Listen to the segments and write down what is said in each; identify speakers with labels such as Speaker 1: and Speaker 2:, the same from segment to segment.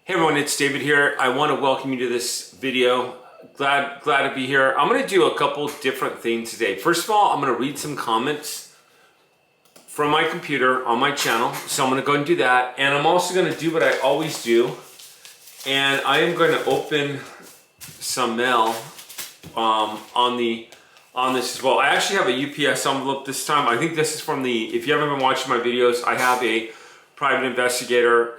Speaker 1: Hey everyone, it's David here. I want to welcome you to this video. Glad to be here. I'm going to do a couple different things today. First of all, I'm going to read some comments from my computer on my channel. So I'm going to go and do that. And I'm also going to do what I always do. And I am going to open some mail on this as well. I actually have a UPS envelope this time. I think this is from if you haven't been watching my videos, I have a private investigator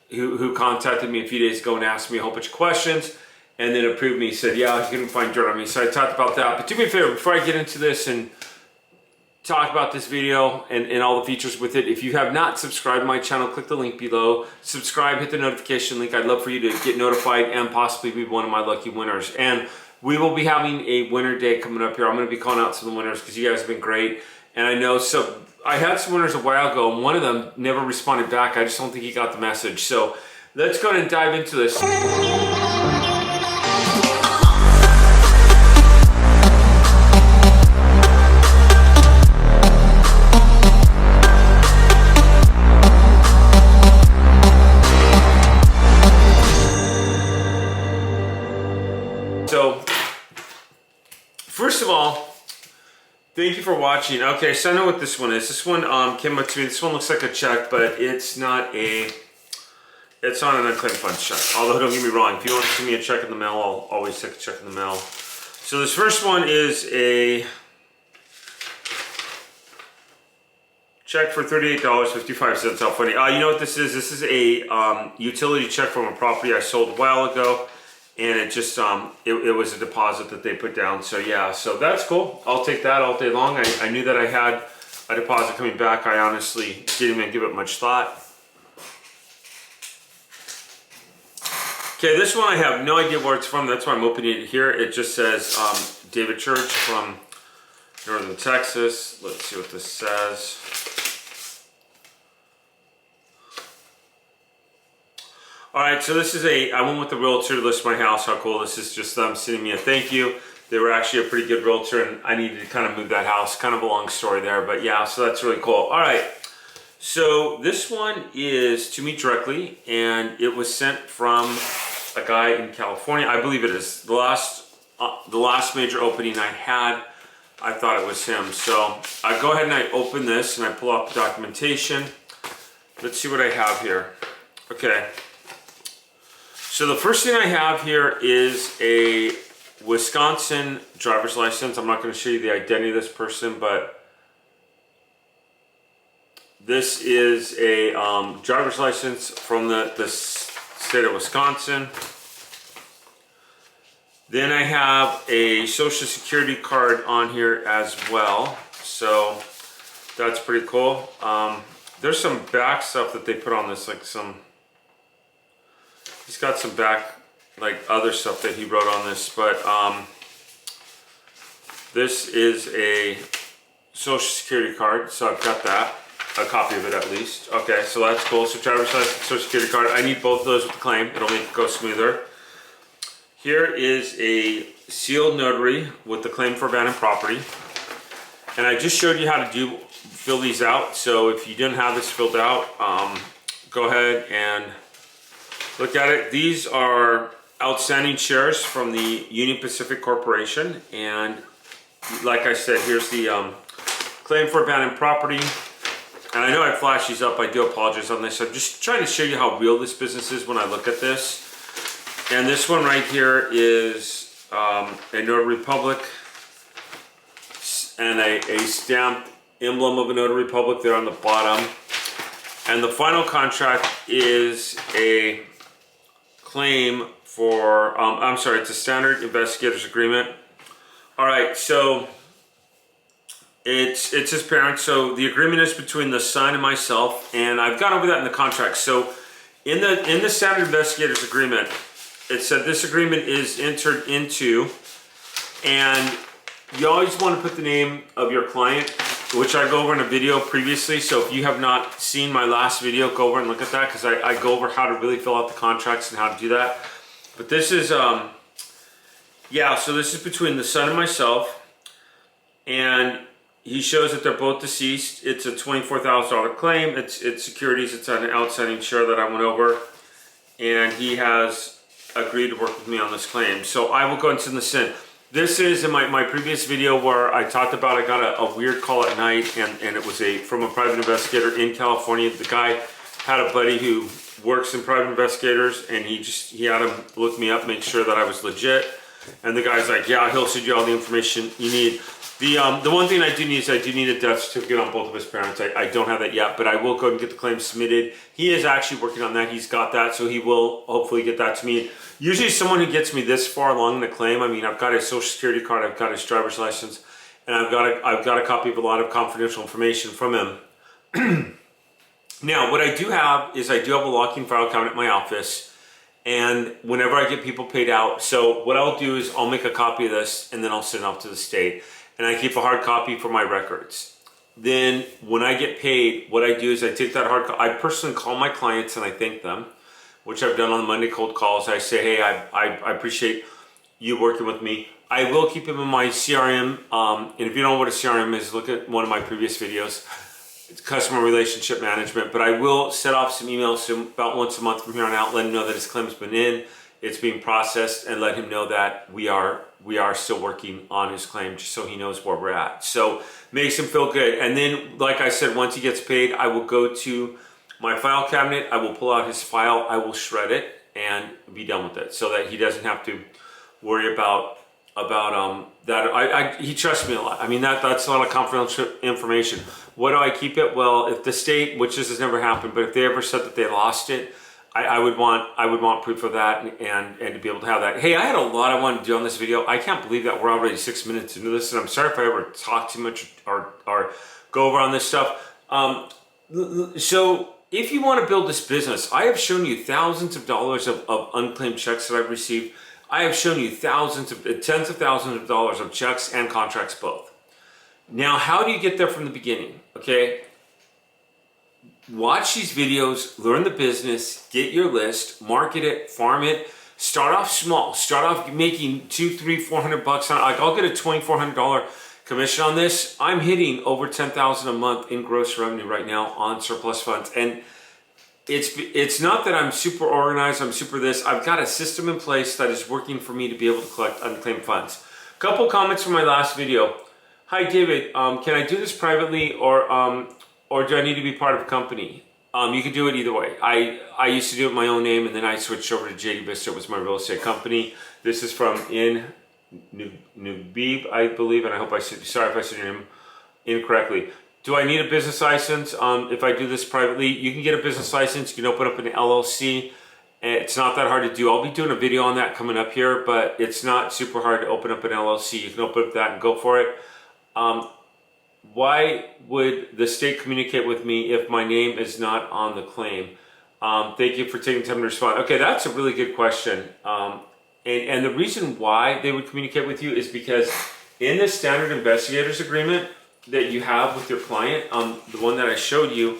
Speaker 1: who contacted me a few days ago and asked me a whole bunch of questions and then approved me. He said, yeah, he couldn't find dirt on me. So I talked about that. But do me a favor, before I get into this and talk about this video and all the features with it, if you have not subscribed to my channel, click the link below. Subscribe, hit the notification link. I'd love for you to get notified and possibly be one of my lucky winners. And we will be having a winner day coming up here. I'm going to be calling out some of the winners because you guys have been great. And I know, so I had some winners a while ago, and one of them never responded back. I just don't think he got the message. So let's go ahead and dive into this. So, first of all, thank you for watching. Okay, so I know what this one is. This one came up to me. This one looks like a check, but it's not an unclaimed funds check. Although, don't get me wrong, if you want to send me a check in the mail, I'll always take a check in the mail. So this first one is a check for $38.55. How funny. You know what this is? This is a utility check from a property I sold a while ago. And it just, it was a deposit that they put down. So yeah, so that's cool. I'll take that all day long. I knew that I had a deposit coming back. I honestly didn't even give it much thought. Okay, this one I have no idea where it's from. That's why I'm opening it here. It just says David Church from Northern Texas. Let's see what this says. All right, so this is I went with the realtor to list my house. How cool. This is just them sending me a thank you. They were actually a pretty good realtor, and I needed to kind of move that house. Kind of a long story there, but yeah, so that's really cool. All right, so this one is to me directly, and it was sent from a guy in California. I believe it is. The last major opening I had, I thought it was him. So I go ahead and I open this, and I pull out the documentation. Let's see what I have here. Okay. So the first thing I have here is a Wisconsin driver's license. I'm not going to show you the identity of this person, but this is a driver's license from the state of Wisconsin. Then I have a social security card on here as well. So that's pretty cool. There's some back stuff that they put on this, like he's got some back, like other stuff that he wrote on this, but this is a social security card, so I've got that, a copy of it at least. Okay, so that's cool. So driver's license, social security card. I need both of those with the claim. It'll make it go smoother. Here is a sealed notary with the claim for abandoned property, and I just showed you how to fill these out. So if you didn't have this filled out, go ahead and look at it. These are outstanding shares from the Union Pacific Corporation, and like I said, here's the claim for abandoned property. And I know I flashed these up. I do apologize on this. I'm just trying to show you how real this business is when I look at this. And this one right here is a notary public and a stamped emblem of a notary public there on the bottom. And the final contract is a claim for, I'm sorry, it's a standard investigator's agreement. All right, so it's his parents. So the agreement is between the son and myself, and I've gone over that in the contract. So in the standard investigator's agreement, it said this agreement is entered into, and you always want to put the name of your client, which I go over in a video previously. So if you have not seen my last video, go over and look at that, because I go over how to really fill out the contracts and how to do that. But this is, yeah, so this is between the son and myself, and he shows that they're both deceased. It's a $24,000 claim. It's securities. It's an outstanding share that I went over. and he has agreed to work with me on this claim. So I will go and send this in. This is in my previous video where I talked about I got a weird call at night, and it was from a private investigator in California. The guy had a buddy who works in private investigators, and he had him look me up, make sure that I was legit. And the guy's like, yeah, he'll send you all the information you need. The one thing I do need is I do need a death certificate on both of his parents. I don't have that yet, but I will go and get the claim submitted. He is actually working on that. He's got that, so he will hopefully get that to me. Usually someone who gets me this far along in the claim, I mean, I've got his social security card, I've got his driver's license, and I've got a copy of a lot of confidential information from him. Now, what I do have is I do have a locking file cabinet in my office, and whenever I get people paid out, so what I'll do is I'll make a copy of this, and then I'll send it off to the state, and I keep a hard copy for my records. Then when I get paid, what I do is I take that hard copy, I personally call my clients and I thank them, which I've done on the Monday cold calls. I say, hey, I appreciate you working with me. I will keep them in my CRM, and if you don't know what a CRM is, look at one of my previous videos. It's customer relationship management, but I will set off some emails to him about once a month from here on out, let him know that his claim's been in, it's being processed, and let him know that we are still working on his claim, just so he knows where we're at. So makes him feel good. And then, like I said, once he gets paid, I will go to my file cabinet, I will pull out his file, I will shred it and be done with it, so that he doesn't have to worry about that. He trusts me a lot. I mean, that's a lot of confidential information. What do I keep it? Well, if the state, which this has never happened, but if they ever said that they lost it, I would want proof of that, and to be able to have that. Hey, I had a lot I wanted to do on this video. I can't believe that we're already 6 minutes into this, and I'm sorry if I ever talk too much or go over on this stuff. So if you want to build this business, I have shown you thousands of dollars of unclaimed checks that I've received. I have shown you tens of thousands of dollars of checks and contracts both. Now, how do you get there from the beginning? Okay, watch these videos, learn the business, get your list, market it, farm it. Start off small. Start off making $200, $300, $400 on. Like, I'll get a $2,400 commission on this. I'm hitting over $10,000 a month in gross revenue right now on surplus funds, and it's not that I'm super organized, I'm super this. I've got a system in place that is working for me to be able to collect unclaimed funds. Couple comments from my last video. Hi David, can I do this privately, or do I need to be part of a company? You can do it either way. I used to do it in my own name, and then I switched over to JD Vista. It was my real estate company. This is from Nubib, I believe, and I hope sorry if I said your name incorrectly. Do I need a business license if I do this privately? You can get a business license. You can open up an LLC. It's not that hard to do. I'll be doing a video on that coming up here, but it's not super hard to open up an LLC. You can open up that and go for it. Why would the state communicate with me if my name is not on the claim? Thank you for taking time to respond. Okay, that's a really good question. And the reason why they would communicate with you is because in the standard investigators agreement that you have with your client, the one that I showed you,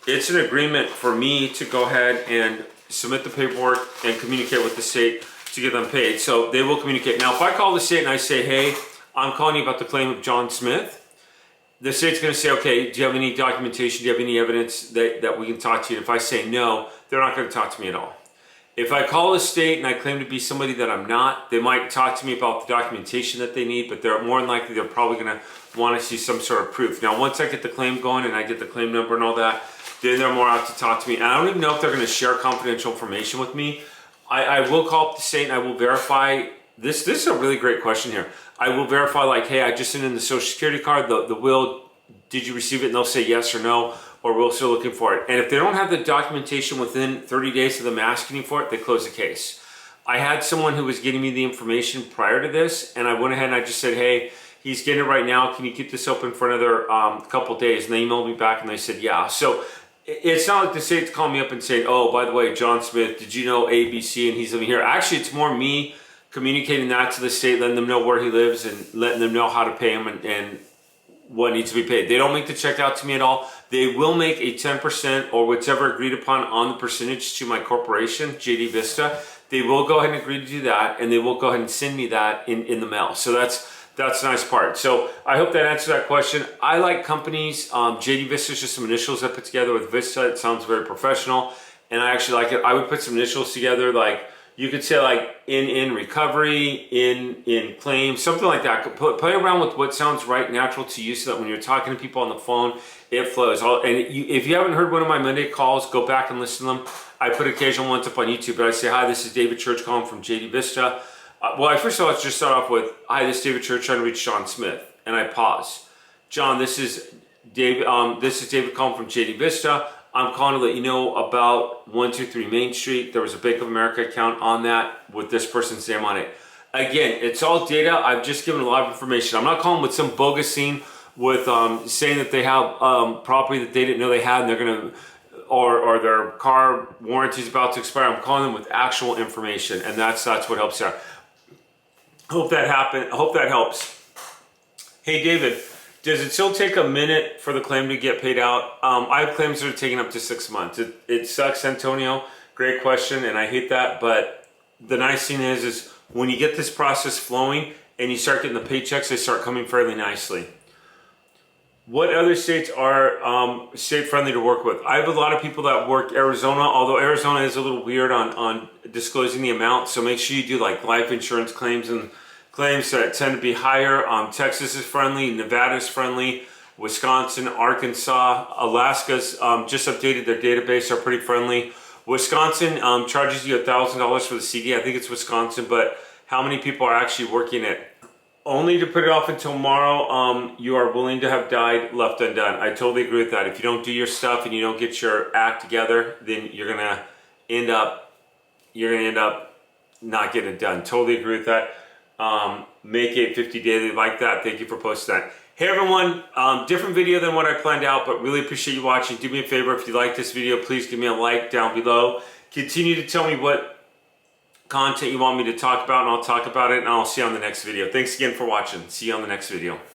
Speaker 1: it's an agreement for me to go ahead and submit the paperwork and communicate with the state to get them paid. So they will communicate. Now, if I call the state and I say, hey, I'm calling you about the claim of John Smith, the state's going to say, okay, do you have any documentation? Do you have any evidence that we can talk to you? And if I say no, they're not going to talk to me at all. If I call the state and I claim to be somebody that I'm not, they might talk to me about the documentation that they need, but they're more than likely, they're probably going to want to see some sort of proof. Now, once I get the claim going and I get the claim number and all that, then they're more apt to talk to me. And I don't even know if they're going to share confidential information with me. I will call up the state and I will verify. This is a really great question here. I will verify, like, hey, I just sent in the social security card, the will, did you receive it? And they'll say yes or no, or we're still looking for it. And if they don't have the documentation within 30 days of them asking for it, they close the case. I had someone who was getting me the information prior to this, and I went ahead and I just said, hey, he's getting it right now. Can you keep this open for another couple days? And they emailed me back and they said, yeah. So it's not like the state's calling me up and saying, oh, by the way, John Smith, did you know ABC and he's living here? Actually, it's more me communicating that to the state, letting them know where he lives and letting them know how to pay him and what needs to be paid. They don't make the check out to me at all. They will make a 10% or whichever agreed upon on the percentage to my corporation, JD Vista. They will go ahead and agree to do that, and they will go ahead and send me that in the mail. So that's a nice part. So I hope that answers that question. I like companies. JD Vista is just some initials I put together with Vista. It sounds very professional. and I actually like it. I would put some initials together, like you could say like in recovery, in claim, something like that. Play around with what sounds right, natural to you, so that when you're talking to people on the phone, it flows. If you haven't heard one of my Monday calls, go back and listen to them. I put occasional ones up on YouTube, but I say, hi, this is David Church calling from JD Vista. First of all, let's just start off with, hi, this is David Church trying to reach John Smith. And I pause. John, this is David calling from JD Vista. I'm calling to let you know about 123 Main Street. There was a Bank of America account on that with this person's name on it. Again, it's all data. I've just given a lot of information. I'm not calling with some bogus scene with saying that they have property that they didn't know they had, and they're going to, or their car warranty is about to expire. I'm calling them with actual information, and that's what helps out. Hope that helps. Hey, David. Does it still take a minute for the claim to get paid out? I have claims that are taking up to 6 months. It sucks, Antonio. Great question, and I hate that. But the nice thing is when you get this process flowing and you start getting the paychecks, they start coming fairly nicely. What other states are state friendly to work with? I have a lot of people that work Arizona, although Arizona is a little weird on disclosing the amount. So make sure you do like life insurance claims and claims that tend to be higher. Texas is friendly, Nevada is friendly, Wisconsin, Arkansas, Alaska's just updated their database, are pretty friendly. Wisconsin charges you $1,000 for the CD. I think it's Wisconsin, but how many people are actually working it? Only to put it off until tomorrow, you are willing to have died left undone. I totally agree with that. If you don't do your stuff and you don't get your act together, then you're gonna end up not getting it done. Totally agree with that. Make it 50 daily like that. Thank you for posting that. Hey everyone, different video than what I planned out, but really appreciate you watching. Do me a favor, if you like this video, please give me a like down below. Continue to tell me what content you want me to talk about, and I'll talk about it, and I'll see you on the next video. Thanks again for watching. See you on the next video.